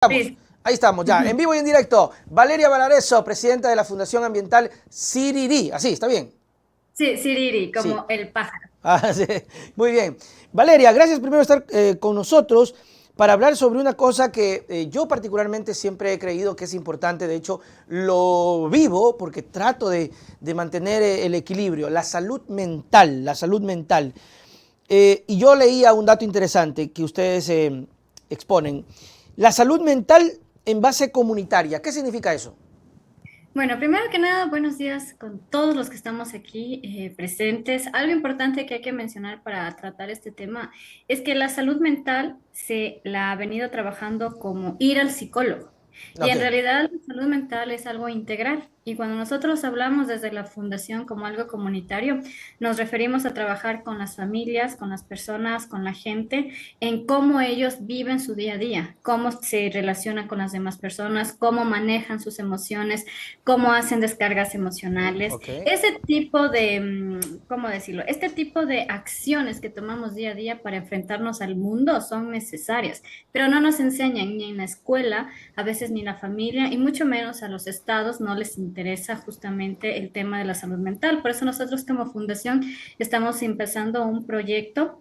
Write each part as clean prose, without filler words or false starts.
Estamos, ahí estamos, ya, en vivo y en directo. Valeria Valareso, presidenta de la Fundación Ambiental Siriri. Así, ¿está bien? Sí, Siriri, Sí. como el pájaro. Sí. Muy bien. Valeria, gracias primero por estar con nosotros para hablar sobre una cosa que yo particularmente siempre he creído que es importante. De hecho, lo vivo porque trato de mantener el equilibrio, la salud mental, la salud mental. Y yo leía un dato interesante que ustedes exponen. La salud mental en base comunitaria. ¿Qué significa eso? Bueno, primero que nada, buenos días con todos los que estamos aquí presentes. Algo importante que hay que mencionar para tratar este tema es que la salud mental se la ha venido trabajando como ir al psicólogo. Y Ok. en realidad la salud mental es algo integral. Y cuando nosotros hablamos desde la fundación como algo comunitario, nos referimos a trabajar con las familias, con las personas, con la gente, en cómo ellos viven su día a día, cómo se relacionan con las demás personas, cómo manejan sus emociones, cómo hacen descargas emocionales, Ok. ese tipo de, ¿cómo decirlo? Este tipo de acciones que tomamos día a día para enfrentarnos al mundo son necesarias, pero no nos enseñan ni en la escuela, a veces ni en la familia, y mucho menos a los estados no les interesa justamente el tema de la salud mental. Por eso nosotros como fundación estamos empezando un proyecto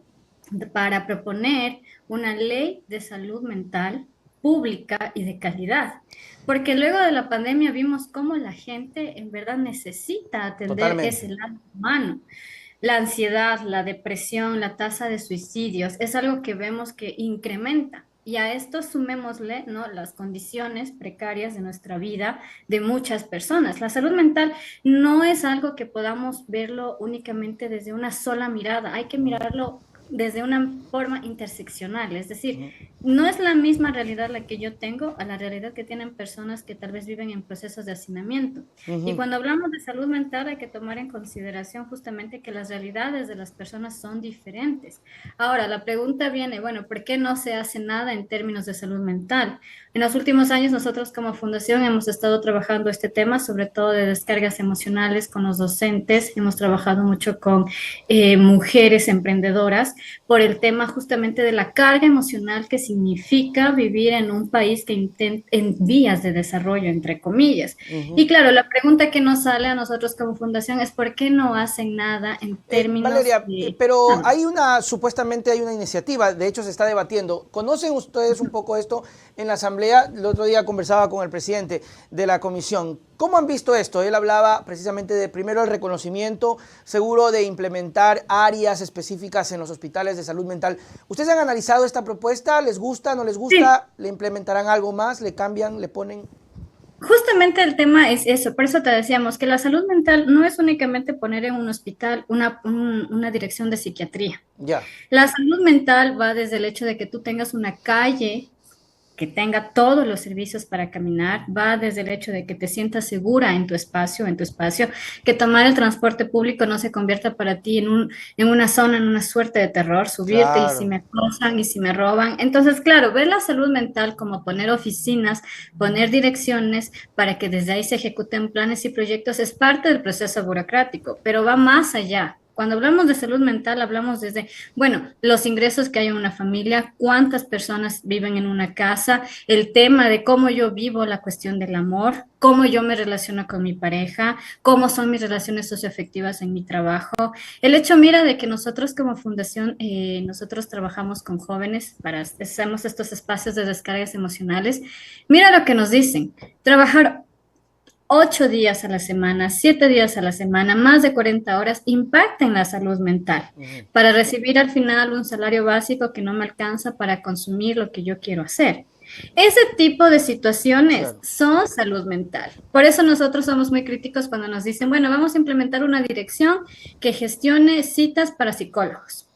para proponer una ley de salud mental pública y de calidad. Porque luego de la pandemia vimos cómo la gente en verdad necesita atender ese Totalmente. lado humano. La ansiedad, la depresión, la tasa de suicidios es algo que vemos que incrementa. Y a esto sumémosle, ¿no?, las condiciones precarias de nuestra vida de muchas personas. La salud mental no es algo que podamos verlo únicamente desde una sola mirada, hay que mirarlo desde una forma interseccional, es decir, Ujú. no es la misma realidad la que yo tengo a la realidad que tienen personas que tal vez viven en procesos de hacinamiento. Y Ujú. cuando hablamos de salud mental hay que tomar en consideración justamente que las realidades de las personas son diferentes. Ahora, la pregunta viene, bueno, ¿por qué no se hace nada en términos de salud mental? En los últimos años nosotros como fundación hemos estado trabajando este tema, sobre todo de descargas emocionales con los docentes, hemos trabajado mucho con mujeres emprendedoras por el tema justamente de la carga emocional que significa vivir en un país que en vías de desarrollo, entre comillas. Y Ujú. claro, la pregunta que nos sale a nosotros como fundación es ¿por qué no hacen nada en términos Valeria, de... pero hay supuestamente hay una iniciativa, de hecho se está debatiendo. ¿Conocen ustedes un poco esto en la asamblea? El otro día conversaba con el presidente de la comisión. ¿Cómo han visto esto? Él hablaba precisamente de primero el reconocimiento, seguro de implementar áreas específicas en los hospitales de salud mental. ¿Ustedes han analizado esta propuesta? ¿Les gusta? ¿No les Sí, gusta? ¿Le implementarán algo más? ¿Le cambian? ¿Le ponen? justamente el tema es eso, por eso te decíamos que la salud mental no es únicamente poner en un hospital una dirección de psiquiatría. Ya. La salud mental va desde el hecho de que tú tengas una calle que tenga todos los servicios para caminar, va desde el hecho de que te sientas segura en tu espacio, que tomar el transporte público no se convierta para ti en una zona, en una suerte de terror, subirte y si Claro. me acosan y si me roban. Entonces, claro, ver la salud mental como poner oficinas, poner direcciones para que desde ahí se ejecuten planes y proyectos es parte del proceso burocrático, pero va más allá. Cuando hablamos de salud mental, hablamos desde bueno, los ingresos que hay en una familia, cuántas personas viven en una casa, el tema de cómo yo vivo la cuestión del amor, cómo yo me relaciono con mi pareja, cómo son mis relaciones socioafectivas en mi trabajo. El hecho, mira, de que nosotros como fundación, nosotros trabajamos con jóvenes para, hacemos estos espacios de descargas emocionales. Mira lo que nos dicen, trabajar 8 días a la semana, 7 días a la semana, más de 40 horas, impacta en la salud mental Ujú. para recibir al final un salario básico que no me alcanza para consumir lo que yo quiero hacer. Ese tipo de situaciones Claro. son salud mental. Por eso nosotros somos muy críticos cuando nos dicen, bueno, vamos a implementar una dirección que gestione citas para psicólogos.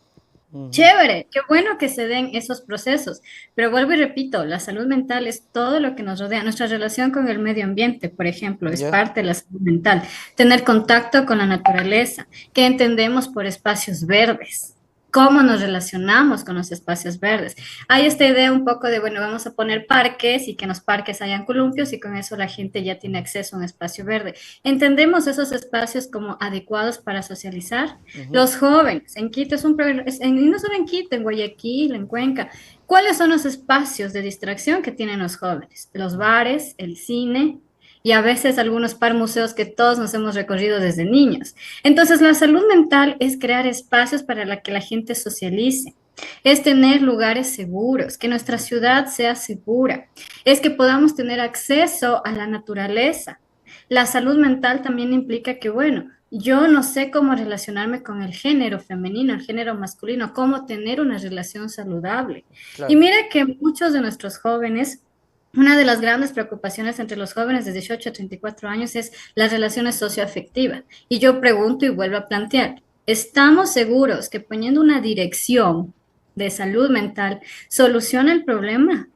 Ujú. Chévere, qué bueno que se den esos procesos, pero vuelvo y repito, la salud mental es todo lo que nos rodea. Nuestra relación con el medio ambiente, por ejemplo, es Ya. parte de la salud mental. Tener contacto con la naturaleza, ¿qué entendemos por espacios verdes? cómo nos relacionamos con los espacios verdes. Hay esta idea un poco de, bueno, vamos a poner parques y que en los parques hayan columpios y con eso la gente ya tiene acceso a un espacio verde. ¿Entendemos esos espacios como adecuados para socializar? Ujú. Los jóvenes, en Quito es un problema, y no solo en Quito, en Guayaquil, en Cuenca, ¿cuáles son los espacios de distracción que tienen los jóvenes? Los bares, el cine y a veces algunos par museos que todos nos hemos recorrido desde niños. Entonces, la salud mental es crear espacios para que la gente socialice. Es tener lugares seguros, que nuestra ciudad sea segura, es que podamos tener acceso a la naturaleza. La salud mental también implica que, bueno, yo no sé cómo relacionarme con el género femenino, el género masculino, cómo tener una relación saludable. Y Claro. mira que muchos de nuestros jóvenes, una de las grandes preocupaciones entre los jóvenes de 18 a 34 años es las relaciones socioafectivas. Y yo pregunto y vuelvo a plantear, ¿estamos seguros que poniendo una dirección de salud mental soluciona el problema?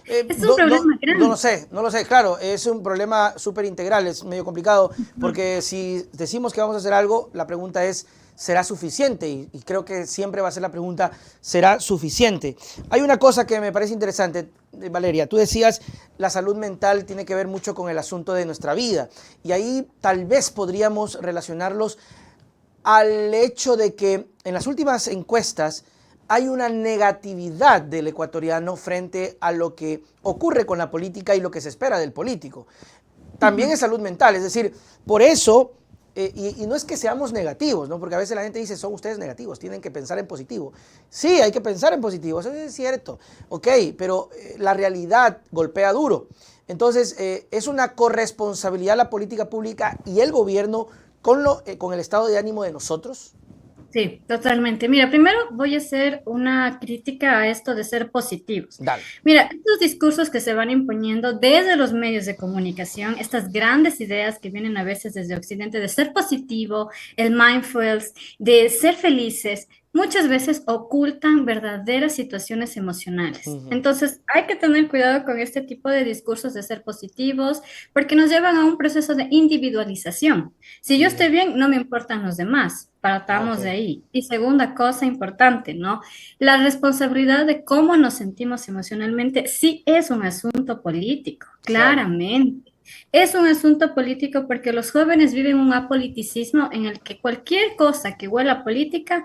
Es un problema No lo grande. sé, no lo sé. Claro, es un problema súper integral, es medio complicado, porque si decimos que vamos a hacer algo, la pregunta es, ¿será suficiente? Y creo que siempre va a ser la pregunta, ¿será suficiente? Hay una cosa que me parece interesante, Valeria, tú decías, la salud mental tiene que ver mucho con el asunto de nuestra vida, y ahí tal vez podríamos relacionarlos al hecho de que en las últimas encuestas hay una negatividad del ecuatoriano frente a lo que ocurre con la política y lo que se espera del político. También es salud mental, es decir, por eso, y no es que seamos negativos, ¿no? Porque a veces la gente dice, son ustedes negativos, tienen que pensar en positivo. Sí, hay que pensar en positivo, eso es cierto, ok, pero la realidad golpea duro. Entonces, es una corresponsabilidad la política pública y el gobierno con el estado de ánimo de nosotros. Sí, totalmente. Mira, primero voy a hacer una crítica a esto de ser positivos. Dale. Mira, estos discursos que se van imponiendo desde los medios de comunicación, estas grandes ideas que vienen a veces desde Occidente de ser positivo, el mindfulness, de ser felices, muchas veces ocultan verdaderas situaciones emocionales. Ujú. Entonces, hay que tener cuidado con este tipo de discursos de ser positivos, porque nos llevan a un proceso de individualización. Si yo estoy Ya. bien, no me importan los demás. Ah, ok. Partamos de ahí. Y segunda cosa importante, ¿no? La responsabilidad de cómo nos sentimos emocionalmente sí es un asunto político, Claro. claramente. Es un asunto político porque los jóvenes viven un apoliticismo en el que cualquier cosa que huela a política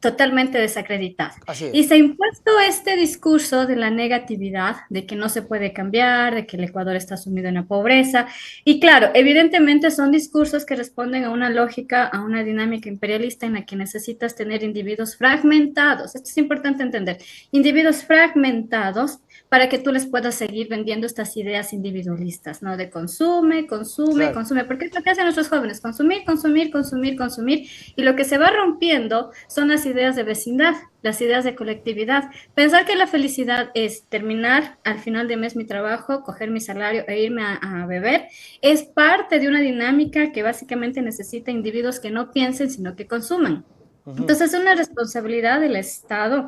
totalmente desacreditada. Así Y es. se ha impuesto este discurso de la negatividad, de que no se puede cambiar, de que el Ecuador está sumido en la pobreza. Y claro, evidentemente son discursos que responden a una lógica, a una dinámica imperialista en la que necesitas tener individuos fragmentados. Esto es importante entender. Individuos fragmentados para que tú les puedas seguir vendiendo estas ideas individualistas, ¿no? De consume, consume, Claro. consume. Porque es lo que hacen nuestros jóvenes, consumir, consumir, consumir, consumir. Y lo que se va rompiendo son las ideas de vecindad, las ideas de colectividad. Pensar que la felicidad es terminar al final de mes mi trabajo, coger mi salario e irme a beber, es parte de una dinámica que básicamente necesita individuos que no piensen, sino que consuman. Ujú. Entonces es una responsabilidad del Estado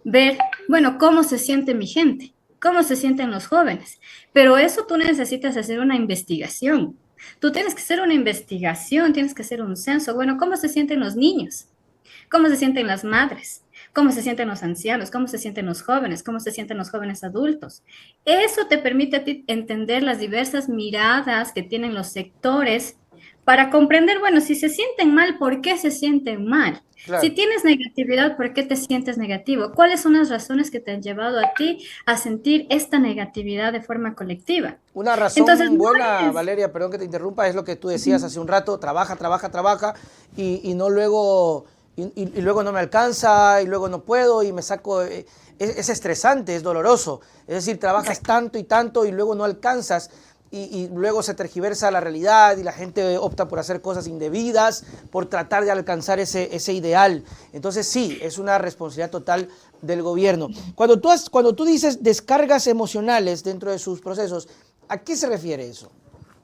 ver, bueno, cómo se siente mi gente, cómo se sienten los jóvenes. Pero eso tú necesitas hacer una investigación. Tú tienes que hacer una investigación, tienes que hacer un censo. Bueno, ¿cómo se sienten los niños? ¿Cómo se sienten las madres? ¿Cómo se sienten los ancianos? ¿Cómo se sienten los jóvenes? ¿Cómo se sienten los jóvenes adultos? Eso te permite a ti entender las diversas miradas que tienen los sectores para comprender, bueno, si se sienten mal, ¿por qué se sienten mal? Si Claro. tienes negatividad, ¿por qué te sientes negativo? ¿Cuáles son las razones que te han llevado a ti a sentir esta negatividad de forma colectiva? Una Entonces, razón no buena, es... Valeria, perdón que te interrumpa, es lo que tú decías hace un rato, trabaja, trabaja, trabaja, y no luego, y luego no me alcanza, y luego no puedo, y me saco, es estresante, es doloroso. Es decir, trabajas Exacto. tanto y tanto, y luego no alcanzas, y luego se tergiversa la realidad, y la gente opta por hacer cosas indebidas, por tratar de alcanzar ese ideal. Entonces sí, es una responsabilidad total del gobierno. Cuando tú dices descargas emocionales dentro de sus procesos, ¿a qué se refiere eso?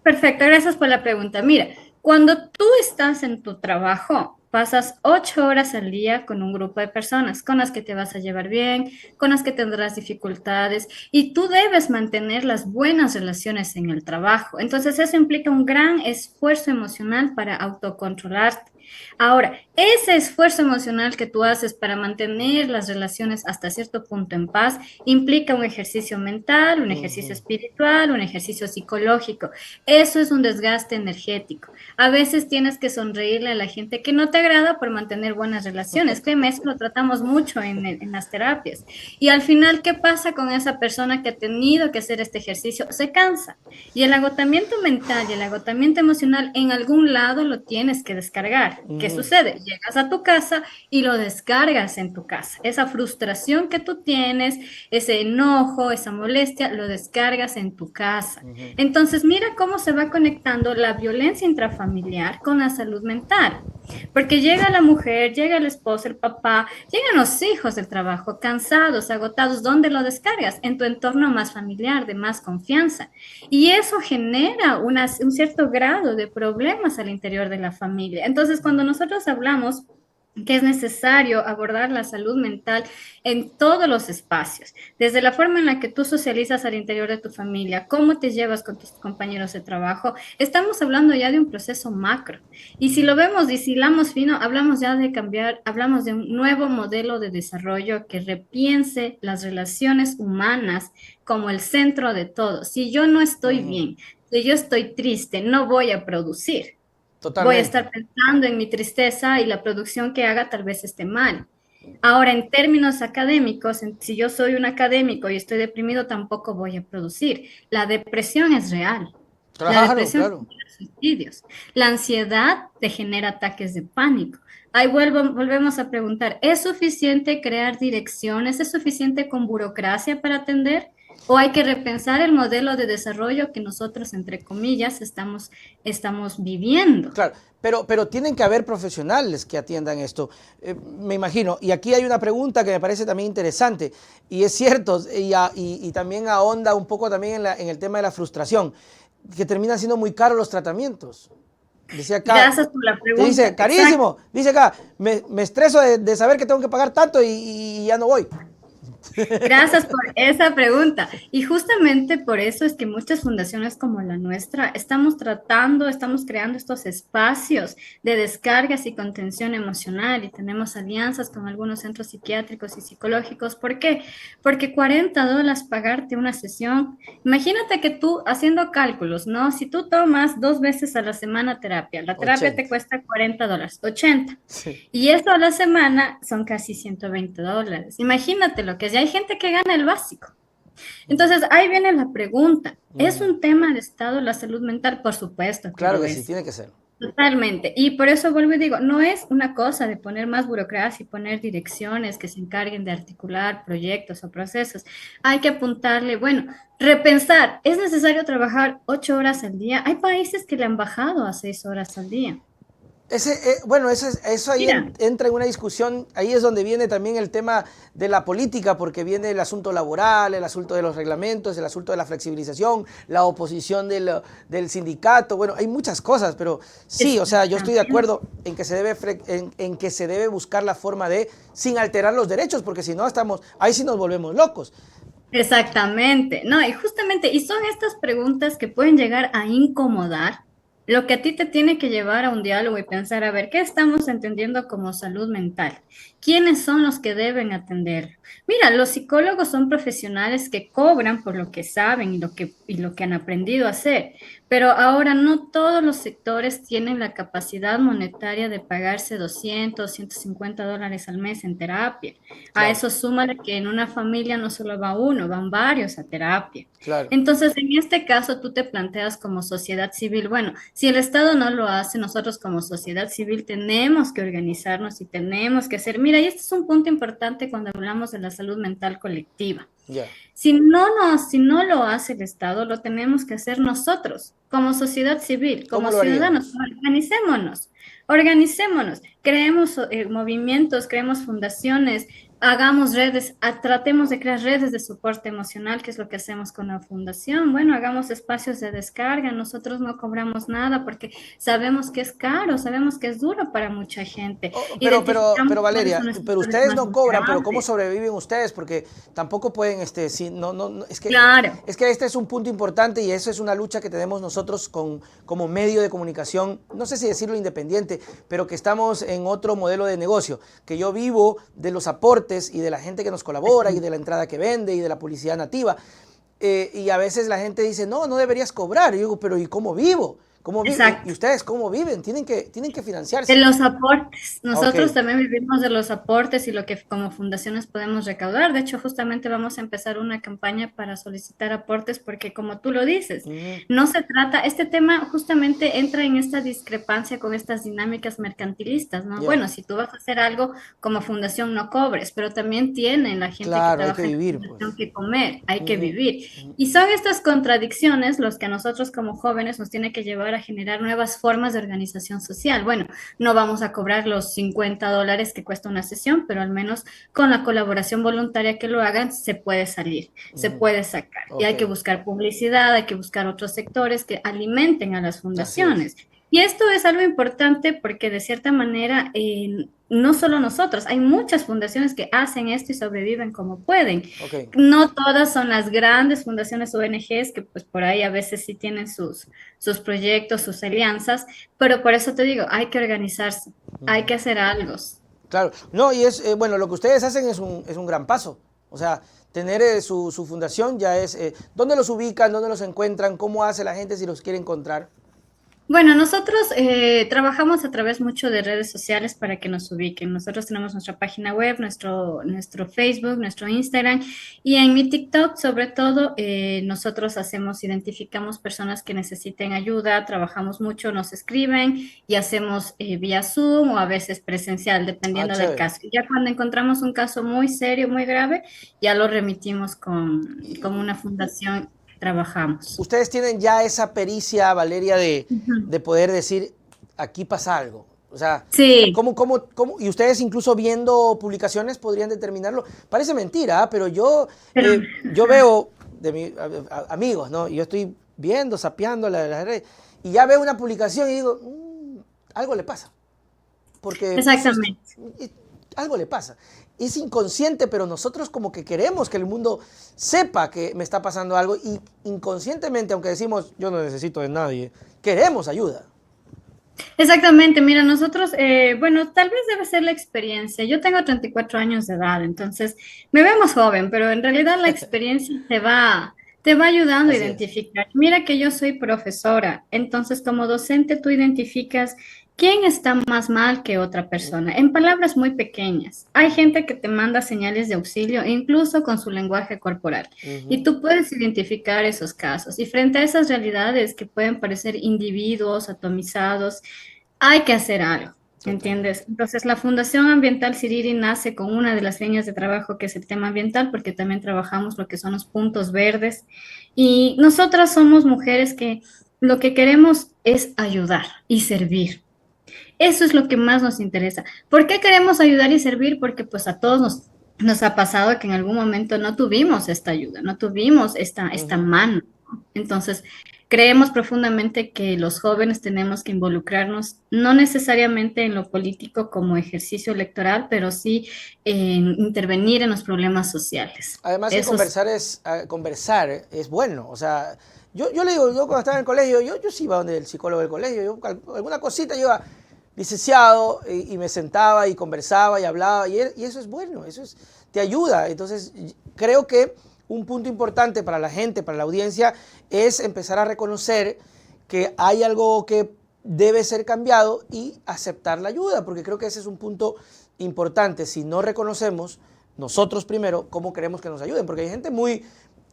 Perfecto, gracias por la pregunta. Mira, cuando tú estás en tu trabajo, pasas 8 horas al día con un grupo de personas con las que te vas a llevar bien, con las que tendrás dificultades y tú debes mantener las buenas relaciones en el trabajo. Entonces eso implica un gran esfuerzo emocional para autocontrolarte. Ahora, ese esfuerzo emocional que tú haces para mantener las relaciones hasta cierto punto en paz implica un ejercicio mental, un ejercicio Ujú. espiritual, un ejercicio psicológico. Eso es un desgaste energético. A veces tienes que sonreírle a la gente que no te agrada por mantener buenas relaciones. Créeme, eso lo tratamos mucho en las terapias. Y al final, ¿qué pasa con esa persona que ha tenido que hacer este ejercicio? Se cansa. Y el agotamiento mental y el agotamiento emocional en algún lado lo tienes que descargar. ¿Qué Ujú. sucede? Llegas a tu casa y lo descargas en tu casa. Esa frustración que tú tienes, ese enojo, esa molestia, lo descargas en tu casa. Ujú. Entonces, mira cómo se va conectando la violencia intrafamiliar con la salud mental. Porque llega la mujer, llega el esposo, el papá, llegan los hijos del trabajo, cansados, agotados. ¿Dónde lo descargas? En tu entorno más familiar, de más confianza. Y eso genera un cierto grado de problemas al interior de la familia. Entonces, cuando nosotros hablamos que es necesario abordar la salud mental en todos los espacios, desde la forma en la que tú socializas al interior de tu familia, cómo te llevas con tus compañeros de trabajo, estamos hablando ya de un proceso macro. Y si lo vemos y si hilamos fino, hablamos ya de cambiar, hablamos de un nuevo modelo de desarrollo que repiense las relaciones humanas como el centro de todo. Si yo no estoy Ujú. bien, si yo estoy triste, no voy a producir. Voy a Totalmente. estar pensando en mi tristeza y la producción que haga tal vez esté mal. Ahora, en términos académicos, si yo soy un académico y estoy deprimido, tampoco voy a producir. La depresión es real. La Claro, depresión claro. genera suicidios. La ansiedad te genera ataques de pánico. Ahí volvemos a preguntar, ¿es suficiente crear direcciones? ¿Es suficiente con burocracia para atender? ¿O hay que repensar el modelo de desarrollo que nosotros, entre comillas, estamos viviendo? Claro, pero tienen que haber profesionales que atiendan esto, me imagino. Y aquí hay una pregunta que me parece también interesante, y es cierto, y también ahonda un poco también en el tema de la frustración, que terminan siendo muy caros los tratamientos. Dice acá, Gracias por la te dice, pregunta. Exacto. carísimo, dice acá, me estreso de saber que tengo que pagar tanto y ya no voy. Gracias por esa pregunta. Y justamente por eso es que muchas fundaciones como la nuestra estamos creando estos espacios de descargas y contención emocional y tenemos alianzas con algunos centros psiquiátricos y psicológicos. ¿Por qué? Porque $40 pagarte una sesión. Imagínate que tú haciendo cálculos, ¿no? Si tú tomas 2 veces a la semana terapia, la terapia te 80. cuesta $40, 80. Sí. Y eso a la semana son casi $120. Imagínate lo que es. Y hay gente que gana el básico. Entonces, ahí viene la pregunta. ¿Es Ujú. un tema de Estado la salud mental? Por supuesto que Claro lo que sí, es. tiene que ser. Totalmente. Y por eso vuelvo y digo, no es una cosa de poner más burocracia y poner direcciones que se encarguen de articular proyectos o procesos. Hay que apuntarle, bueno, repensar. ¿Es necesario trabajar 8 horas al día? Hay países que le han bajado a 6 horas al día. Bueno, eso ahí Mira, entra en una discusión, ahí es donde viene también el tema de la política, porque viene el asunto laboral, el asunto de los reglamentos, el asunto de la flexibilización, la oposición del sindicato, bueno, hay muchas cosas, pero sí, o sea, yo estoy de exactamente. acuerdo en que en que se debe buscar la forma de, sin alterar los derechos, porque si no estamos, ahí sí nos volvemos locos. Exactamente, no, y justamente, y son estas preguntas que pueden llegar a incomodar, lo que a ti te tiene que llevar a un diálogo y pensar, a ver, ¿qué estamos entendiendo como salud mental? ¿Quiénes son los que deben atenderlo? Mira, los psicólogos son profesionales que cobran por lo que saben y lo que han aprendido a hacer, pero ahora no todos los sectores tienen la capacidad monetaria de pagarse 200, $150 al mes en terapia. A Claro, eso súmale que en una familia no solo va uno, van varios a terapia. claro. Entonces, en este caso, tú te planteas como sociedad civil, bueno, si el Estado no lo hace, nosotros como sociedad civil tenemos que organizarnos y tenemos que hacer, mira, y este es un punto importante cuando hablamos de la salud mental colectiva. Ya. Si no lo hace el Estado, lo tenemos que hacer nosotros, como sociedad civil, ¿Cómo como lo ciudadanos. haríamos? Organicémonos, organicémonos, creemos movimientos, creemos fundaciones, hagamos redes, tratemos de crear redes de soporte emocional, que es lo que hacemos con la fundación. Bueno, hagamos espacios de descarga. Nosotros no cobramos nada porque sabemos que es caro, sabemos que es duro para mucha gente. Pero Identificamos cuáles son Valeria, los pero sectores ustedes más no cobran, pero ¿cómo vulnerables. sobreviven ustedes? Porque tampoco pueden, si, no, no, Claro. es que este es un punto importante y eso es una lucha que tenemos nosotros como medio de comunicación, no sé si decirlo independiente, pero que estamos en otro modelo de negocio, que yo vivo de los aportes y de la gente que nos colabora y de la entrada que vende y de la publicidad nativa. Y a veces la gente dice, no, no deberías cobrar. Y yo digo, pero ¿y cómo vivo? ¿Cómo vivo? ¿Y Exacto. ustedes cómo viven? Tienen que De financiarse. los aportes. Ok. Nosotros también vivimos de los aportes y lo que como fundaciones podemos recaudar. De hecho, justamente vamos a empezar una campaña para solicitar aportes porque como tú lo dices, Ujú. no se trata, este tema justamente entra en esta discrepancia con estas dinámicas mercantilistas, ¿no? Ya. Bueno, si tú vas a hacer algo como fundación, no cobres, pero también tiene la gente que Claro, hay que trabaja en la vivir, fundación pues. que comer, hay que Ujú, vivir. ujú. Y son estas contradicciones los que a nosotros como jóvenes nos tiene que llevar a generar nuevas formas de organización social. Bueno, no vamos a cobrar los $50 que cuesta una sesión, pero al menos con la colaboración voluntaria que lo hagan, se puede salir, se Ujú. puede sacar. Y Ok, hay que buscar publicidad, hay que buscar otros sectores que alimenten a las así es. fundaciones. Y esto es algo importante porque de cierta manera, no solo nosotros, hay muchas fundaciones que hacen esto y sobreviven como pueden. Ok. No todas son las grandes fundaciones ONGs que pues por ahí a veces sí tienen sus proyectos, sus alianzas, pero por eso te digo, hay que organizarse, hay que hacer algo. Claro. No, y es, bueno, lo que ustedes hacen es un gran paso. O sea, tener su fundación ya es, ¿dónde los ubican? ¿Dónde los encuentran? ¿Cómo hace la gente si los quiere encontrar? Bueno, nosotros trabajamos a través mucho de redes sociales para que nos ubiquen. Nosotros tenemos nuestra página web, nuestro Facebook, nuestro Instagram y en mi TikTok, sobre todo, nosotros identificamos personas que necesiten ayuda, trabajamos mucho, nos escriben y hacemos vía Zoom o a veces presencial, Ah, dependiendo del chévere. caso. Y ya cuando encontramos un caso muy serio, muy grave, ya lo remitimos con una fundación que trabajamos. Ustedes tienen ya esa pericia, Valeria, Ujú. de poder decir, aquí pasa algo. O sea, Sí. y ustedes incluso viendo publicaciones podrían determinarlo. Parece mentira, ¿ah? Pero Pero yo veo de mis amigos, ¿no? Y yo estoy viendo, sapeando las redes, y ya veo una publicación y digo, algo le pasa porque puso esto. exactamente. Y algo le pasa. Es inconsciente, pero nosotros como que queremos que el mundo sepa que me está pasando algo y inconscientemente, aunque decimos yo no necesito de nadie, queremos ayuda. Exactamente, mira, nosotros, bueno, tal vez debe ser la experiencia. Yo tengo 34 años de edad, entonces me veo más joven, pero en realidad la experiencia te va ayudando a Así es. identificar. Mira que yo soy profesora, entonces como docente tú identificas quién está más mal que otra persona, en palabras muy pequeñas. Hay gente que te manda señales de auxilio, incluso con su lenguaje corporal, y Ujú. tú puedes identificar esos casos. Y frente a esas realidades que pueden parecer individuos atomizados, hay que hacer algo, Total. ¿entiendes? Entonces, la Fundación Ambiental Siriri nace con una de las líneas de trabajo que es el tema ambiental, porque también trabajamos lo que son los puntos verdes. Y nosotras somos mujeres que lo que queremos es ayudar y servir. Eso es lo que más nos interesa. ¿Por qué queremos ayudar y servir? Porque pues a todos nos ha pasado que en algún momento no tuvimos esta ayuda, no tuvimos esta Ujú. mano, ¿no? Entonces, creemos profundamente que los jóvenes tenemos que involucrarnos, no necesariamente en lo político como ejercicio electoral, pero sí en intervenir en los problemas sociales. Además que Eso es conversar es bueno. O sea, yo le digo, yo cuando estaba en el colegio, yo sí iba donde el psicólogo del colegio, yo alguna cosita yo iba licenciado y me sentaba y conversaba y hablaba y eso es bueno, te ayuda. Entonces, creo que un punto importante para la gente, para la audiencia, es empezar a reconocer que hay algo que debe ser cambiado y aceptar la ayuda, porque creo que ese es un punto importante. Si no reconocemos nosotros primero cómo queremos que nos ayuden, porque hay gente muy,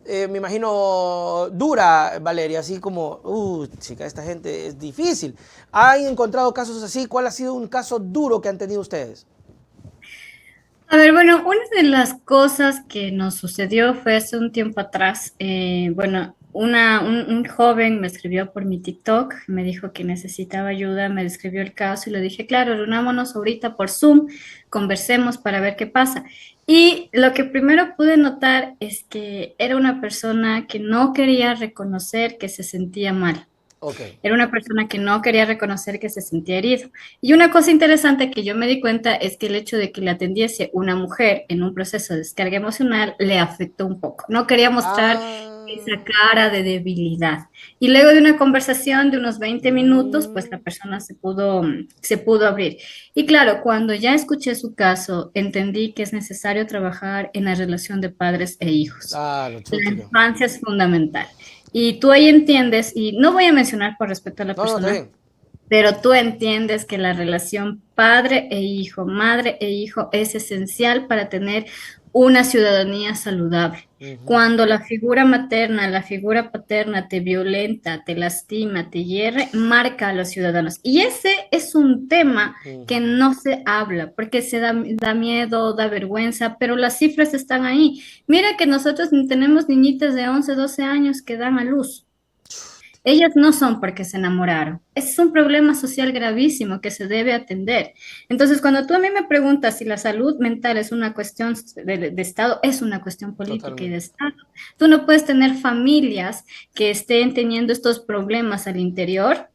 me imagino, dura, Valeria, así como, chica, esta gente es difícil. ¿Han encontrado casos así? ¿Cuál ha sido un caso duro que han tenido ustedes? A ver, bueno, una de las cosas que nos sucedió fue hace un tiempo atrás. Bueno, un joven me escribió por mi TikTok, me dijo que necesitaba ayuda, me describió el caso y le dije, claro, reunámonos ahorita por Zoom, conversemos para ver qué pasa. Y lo que primero pude notar es que era una persona que no quería reconocer que se sentía mal. Ok. Era una persona que no quería reconocer que se sentía herido. Y una cosa interesante que yo me di cuenta es que el hecho de que le atendiese una mujer en un proceso de descarga emocional le afectó un poco. No quería mostrar Ah, esa cara de debilidad. Y luego de una conversación de unos 20 minutos, pues la mm, persona se pudo abrir. Y claro, cuando ya escuché su caso, entendí que es necesario trabajar en la relación de padres e hijos. claro, La chútelo. infancia es fundamental. Y tú ahí entiendes, y no voy a mencionar por respeto a la No, no, está persona, bien. pero tú entiendes que la relación padre e hijo, madre e hijo es esencial para tener una ciudadanía saludable. Ujú, Cuando la figura materna, la figura paterna te violenta, te lastima, te hierre, marca a los ciudadanos. Y ese es un tema que ujú. no se habla porque da miedo, da vergüenza, pero las cifras están ahí. Mira que nosotros tenemos niñitas de 11, 12 años que dan a luz. Ellas no son porque se enamoraron. Ese es un problema social gravísimo que se debe atender. Entonces, cuando tú a mí me preguntas si la salud mental es una cuestión de Estado, es una cuestión política y de Totalmente. Estado. Tú no puedes tener familias que estén teniendo estos problemas al interior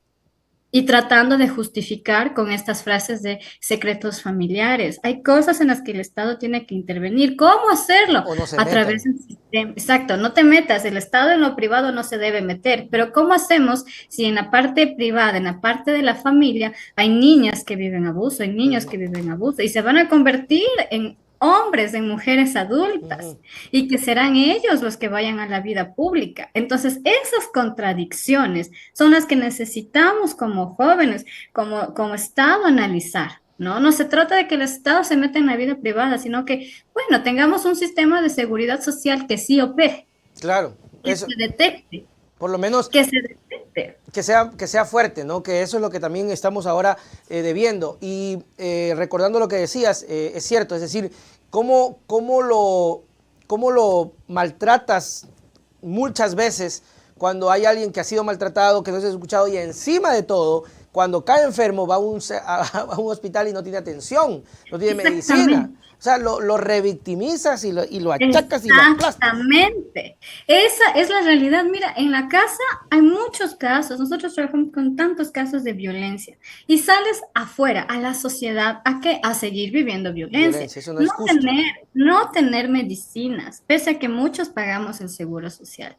y tratando de justificar con estas frases de secretos familiares. Hay cosas en las que el Estado tiene que intervenir. ¿Cómo hacerlo? O no se A metan. través del sistema. Exacto, no te metas. El Estado en lo privado no se debe meter. Pero ¿cómo hacemos si en la parte privada, en la parte de la familia, hay niñas que viven abuso, hay niños Ujú, que viven abuso y se van a convertir en hombres, en mujeres ujú. adultas? Y que serán ellos los que vayan a la vida pública. Entonces, esas contradicciones son las que necesitamos como jóvenes, como Estado analizar. ¿No? No se trata de que el Estado se meta en la vida privada, sino que, bueno, tengamos un sistema de seguridad social que sí opere, Claro, que eso, se detecte, por lo menos que se detecte. que sea fuerte, ¿no? Que eso es lo que también estamos ahora debiendo. Y recordando lo que decías, es cierto, es decir, cómo lo maltratas muchas veces cuando hay alguien que ha sido maltratado, que no se ha escuchado y encima de todo, cuando cae enfermo va a un hospital y no tiene atención, no tiene medicina. Exactamente. O sea, lo revictimizas y lo achacas y lo aplastas. Exactamente. Esa es la realidad. Mira, en la casa hay muchos casos. Nosotros trabajamos con tantos casos de violencia y sales afuera, a la sociedad, ¿a qué? A seguir viviendo violencia. Violencia, eso no es justo. No tener medicinas, pese a que muchos pagamos el seguro social.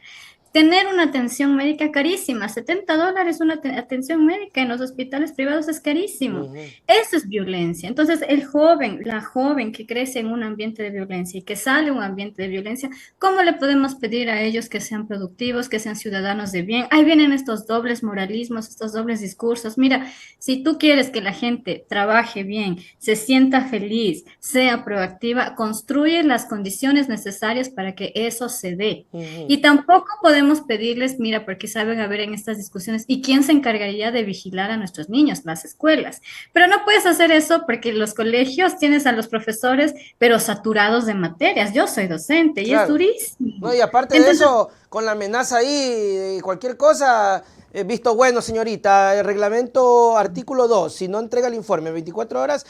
Tener una atención médica carísima, $70 una atención médica en los hospitales privados es carísimo. Ujú. Eso es violencia. Entonces, el joven, la joven que crece en un ambiente de violencia y que sale de un ambiente de violencia, ¿cómo le podemos pedir a ellos que sean productivos, que sean ciudadanos de bien? Ahí vienen estos dobles moralismos, estos dobles discursos. Mira, si tú quieres que la gente trabaje bien, se sienta feliz, sea proactiva, construye las condiciones necesarias para que eso se dé. Ujú. Y tampoco podemos pedirles, mira, porque saben haber en estas discusiones, ¿y quién se encargaría de vigilar a nuestros niños? Las escuelas. Pero no puedes hacer eso porque los colegios tienes a los profesores, pero saturados de materias. Yo soy docente y es Claro. No, durísimo. y aparte de Entonces, eso, con la amenaza ahí, cualquier cosa, visto bueno, señorita, el reglamento artículo 2 si no entrega el informe en 24 horas,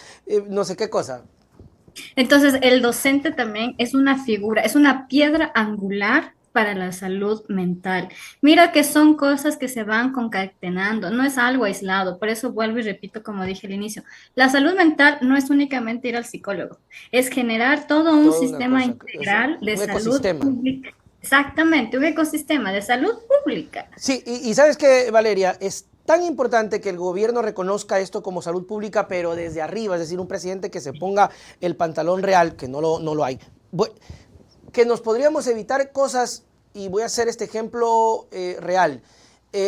no sé qué cosa. entonces, el docente también es una figura, es una piedra angular para la salud mental. Mira que son cosas que se van concatenando, no es algo aislado. Por eso vuelvo y repito, como dije al inicio, la salud mental no es únicamente ir al psicólogo, es generar todo un Toda una sistema cosa, es integral de un salud ecosistema. pública. Exactamente, un ecosistema de salud pública. Sí, y sabes que, Valeria, es tan importante que el gobierno reconozca esto como salud pública, pero desde arriba, es decir, un presidente que se ponga el pantalón real, que no lo hay. Que nos podríamos evitar cosas, y voy a hacer este ejemplo real.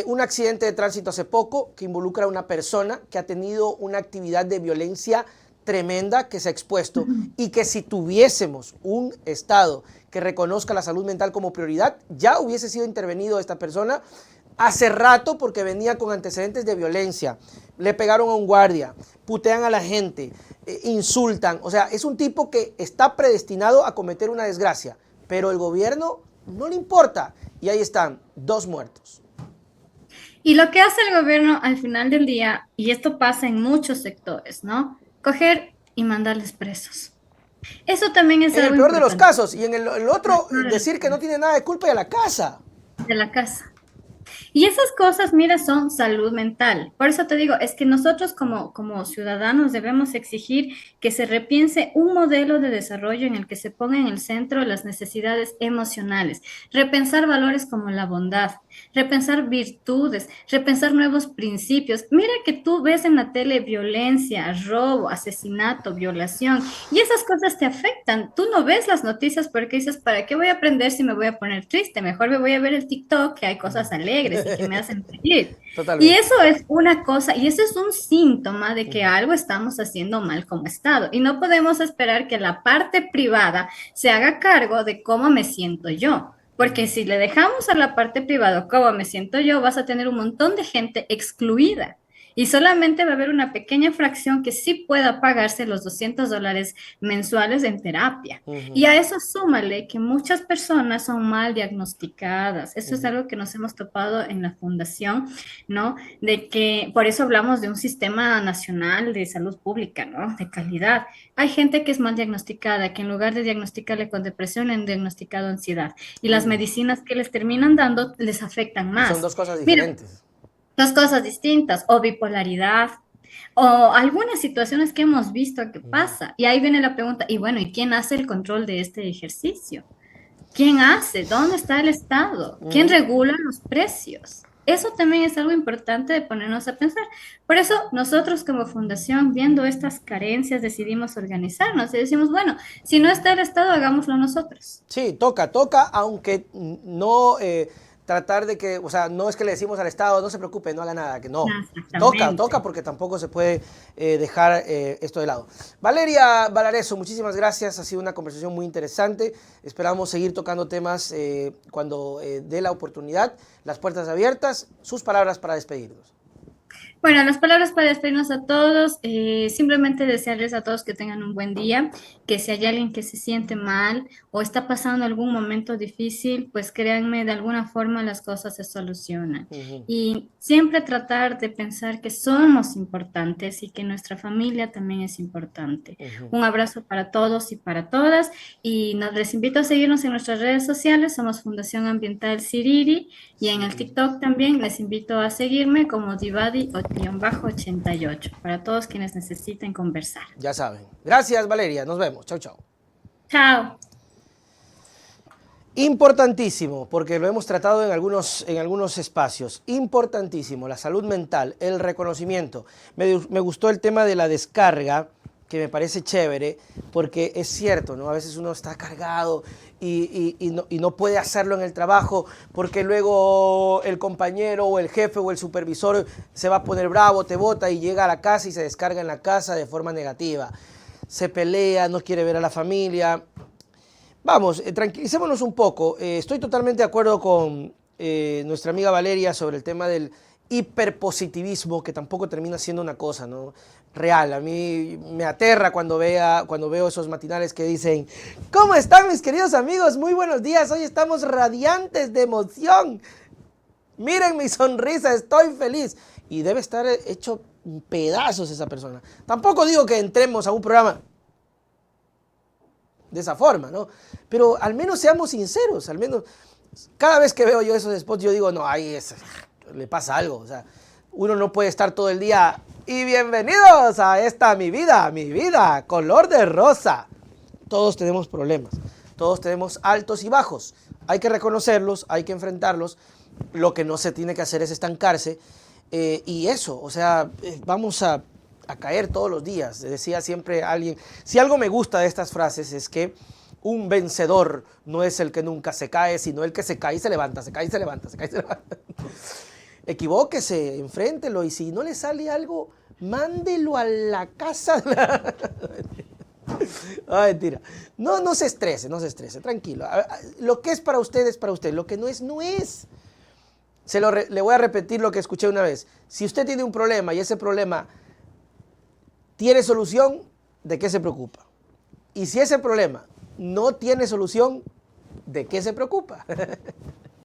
Un accidente de tránsito hace poco que involucra a una persona que ha tenido una actividad de violencia tremenda, que se ha expuesto, y que si tuviésemos un Estado que reconozca la salud mental como prioridad, ya hubiese sido intervenido esta persona hace rato porque venía con antecedentes de violencia. Le pegaron a un guardia, putean a la gente, insultan. O sea, es un tipo que está predestinado a cometer una desgracia, pero el gobierno no le importa. Y ahí están, 2 muertos. Y lo que hace el gobierno al final del día, y esto pasa en muchos sectores, ¿no? Coger y mandarles presos. Eso también es En el algo peor de los importante. casos. Y en el otro, decir que no tiene nada de culpa y a la casa. De la casa. Y esas cosas, mira, son salud mental. Por eso te digo, es que nosotros como ciudadanos debemos exigir que se repiense un modelo de desarrollo en el que se ponga en el centro las necesidades emocionales, repensar valores como la bondad, repensar virtudes, repensar nuevos principios. Mira que tú ves en la tele violencia, robo, asesinato, violación, y esas cosas te afectan. Tú no ves las noticias porque dices, ¿para qué voy a aprender si me voy a poner triste? Mejor me voy a ver el TikTok, que hay cosas alegres y que me hacen reír. Y Totalmente. eso es una cosa, y eso es un síntoma de que algo estamos haciendo mal como Estado. Y no podemos esperar que la parte privada se haga cargo de cómo me siento yo. Porque si le dejamos a la parte privada cómo me siento yo, vas a tener un montón de gente excluida. Y solamente va a haber una pequeña fracción que sí pueda pagarse los $200 mensuales en terapia. Y Ujú, a eso súmale que muchas personas son mal diagnosticadas. Eso es ujú, algo que nos hemos topado en la fundación, ¿no? De que por eso hablamos de un sistema nacional de salud pública, ¿no? De calidad. Hay gente que es mal diagnosticada, que en lugar de diagnosticarle con depresión, le han diagnosticado ansiedad. Y las ujú. medicinas que les terminan dando les afectan Y son más. dos cosas Mira, diferentes. dos cosas distintas, o bipolaridad, o algunas situaciones que hemos visto que Ujú, pasa. Y ahí viene la pregunta, y bueno, ¿y quién hace el control de este ejercicio? ¿Quién hace? ¿Dónde está el Estado? ¿Quién ujú. regula los precios? Eso también es algo importante de ponernos a pensar. Por eso nosotros como fundación, viendo estas carencias, decidimos organizarnos y decimos, bueno, si no está el Estado, hagámoslo nosotros. Sí, toca, aunque no tratar de que, o sea, no es que le decimos al Estado, no se preocupe, no haga nada, que no. Exactamente. Toca porque tampoco se puede dejar esto de lado. Valeria Valareso, muchísimas gracias, ha sido una conversación muy interesante. Esperamos seguir tocando temas cuando dé la oportunidad, las puertas abiertas, sus palabras para despedirnos. Bueno, las palabras para despedirnos a todos, simplemente desearles a todos que tengan un buen día, que si hay alguien que se siente mal o está pasando algún momento difícil, pues créanme, de alguna forma las cosas se solucionan. Ujú, Y siempre tratar de pensar que somos importantes y que nuestra familia también es importante. ujú. Un abrazo para todos y para todas y les invito a seguirnos en nuestras redes sociales, somos Fundación Ambiental Siriri. Y en el Sí, TikTok también les invito a seguirme como Divadi-88 para todos quienes necesiten conversar. ya saben. Gracias, Valeria, nos vemos. Chau, chau. Chao. Importantísimo, porque lo hemos tratado en algunos espacios. Importantísimo, la salud mental, el reconocimiento. Me gustó el tema de la descarga, que me parece chévere, porque es cierto, ¿no? A veces uno está cargado y no puede hacerlo en el trabajo, porque luego el compañero o el jefe o el supervisor se va a poner bravo, te bota y llega a la casa y se descarga en la casa de forma negativa. Se pelea, no quiere ver a la familia. Vamos, tranquilicémonos un poco. Estoy totalmente de acuerdo con nuestra amiga Valeria sobre el tema del hiperpositivismo, que tampoco termina siendo una cosa, ¿no? Real. A mí me aterra cuando veo esos matinales que dicen, ¿cómo están mis queridos amigos? Muy buenos días, hoy estamos radiantes de emoción. Miren mi sonrisa, estoy feliz. Y debe estar hecho pedazos esa persona. Tampoco digo que entremos a un programa de esa forma, ¿no? Pero al menos seamos sinceros, al menos cada vez que veo yo esos spots yo digo, no, ahí le pasa algo, o sea, uno no puede estar todo el día y bienvenidos a esta mi vida, color de rosa. Todos tenemos problemas, todos tenemos altos y bajos, hay que reconocerlos, hay que enfrentarlos, lo que no se tiene que hacer es estancarse y eso, o sea, vamos a caer todos los días. Decía siempre alguien, si algo me gusta de estas frases es que un vencedor no es el que nunca se cae, sino el que se cae y se levanta, se cae y se levanta, se cae y se levanta. Equivóquese, enfréntelo y si no le sale algo, mándelo a la casa. Ay, mentira. No, no se estrese, no se estrese, tranquilo. Lo que es para usted es para usted, lo que no es, no es. Le voy a repetir lo que escuché una vez. Si usted tiene un problema y ese problema tiene solución, ¿de qué se preocupa? Y si ese problema no tiene solución, ¿de qué se preocupa?